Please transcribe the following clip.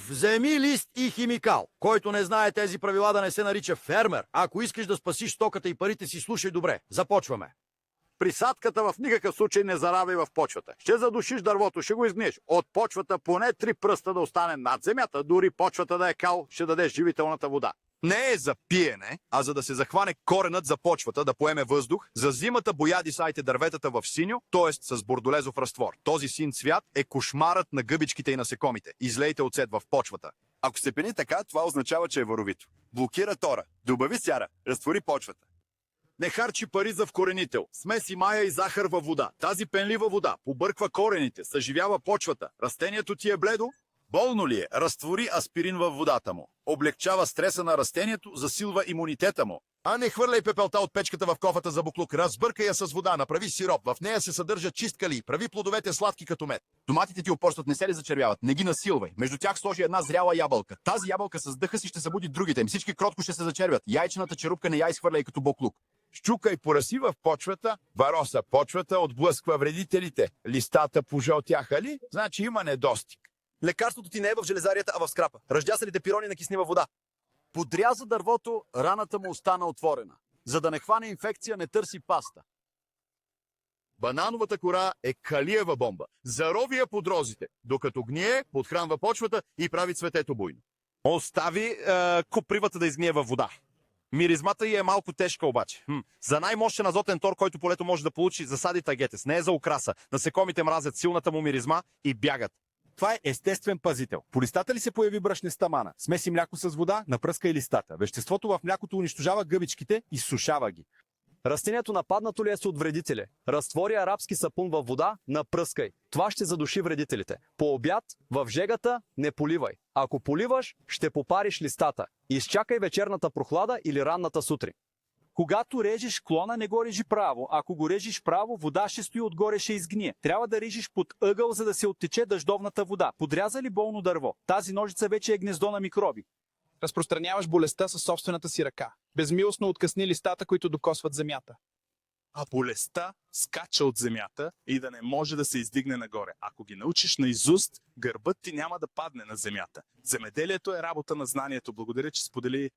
Вземи лист и химикал. Който не знае тези правила, да не се нарича фермер. Ако искаш да спасиш стоката и парите си, слушай добре. Започваме. Присадката в никакъв случай не заравяй в почвата. Ще задушиш дървото, ще го изгниеш. От почвата поне 3 пръста да остане над земята, дори почвата да е кал, ще даде живителната вода. Не е за пиене, а за да се захване коренът за почвата, да поеме въздух. За зимата боядисайте дърветата в синьо, т.е. с бордолезов разтвор. Този син цвят е кошмарът на гъбичките и насекомите. Излейте оцет в почвата. Ако се пени така, това означава, че е воровито. Блокира тора, добави сяра, разтвори почвата. Не харчи пари за вкоренител. Смеси мая и захар във вода. Тази пенлива вода побърква корените, съживява почвата. Растението ти е бледо? Болно ли е? Разтвори аспирин във водата му. Облегчава стреса на растението, засилва имунитета му. А не хвърляй пепелта от печката в кофата за буклук. Разбъркай я с вода, направи сироп. В нея се съдържа чист калий. Прави плодовете сладки като мед. Томатите ти упорстват, не се ли зачервяват? Не ги насилвай. Между тях сложи една зряла ябълка. Тази ябълка с дъха си ще събуди другите им. Всички кротко ще се зачервят. Яйчената черупка не я изхвърляй като буклук. Щука и пораси в почвата, вароса почвата, отблъсква вредителите. Листата пожълтяха ли? Значи има недостиг. Лекарството ти не е в железарията, а в скрапа. Ръждясалите пирони накисни във вода. Подряза дървото, раната му остана отворена. За да не хване инфекция, не търси паста. Банановата кора е калиева бомба. Зарови я под розите, докато гние, подхранва почвата и прави цветето буйно. Остави копривата да изгние във вода. Миризмата й е малко тежка обаче. За най-мощен азотен тор, който полето може да получи, засади тагетес. Не е за украса. Насекомите мразят силната му миризма и бягат. Това е естествен пазител. По листата ли се появи брашнеста мана? Смеси мляко с вода, напръскай листата. Веществото в млякото унищожава гъбичките и сушава ги. Растението нападнато ли е с от вредители? Разтвори арабски сапун във вода, напръскай. Това ще задуши вредителите. По обяд, в жегата, не поливай. Ако поливаш, ще попариш листата. Изчакай вечерната прохлада или ранната сутрин. Когато режеш клона, не го режи право. Ако го режиш право, вода ще стои отгоре, ще изгние. Трябва да режеш под ъгъл, за да се оттече дъждовната вода. Подряза ли болно дърво? Тази ножица вече е гнездо на микроби. Разпространяваш болестта със собствената си ръка. Безмилостно откъсни листата, които докосват земята. А болестта скача от земята и да не може да се издигне нагоре. Ако ги научиш наизуст, гърбът ти няма да падне на земята. Земеделието е работа на знанието. Благодаря, че сподели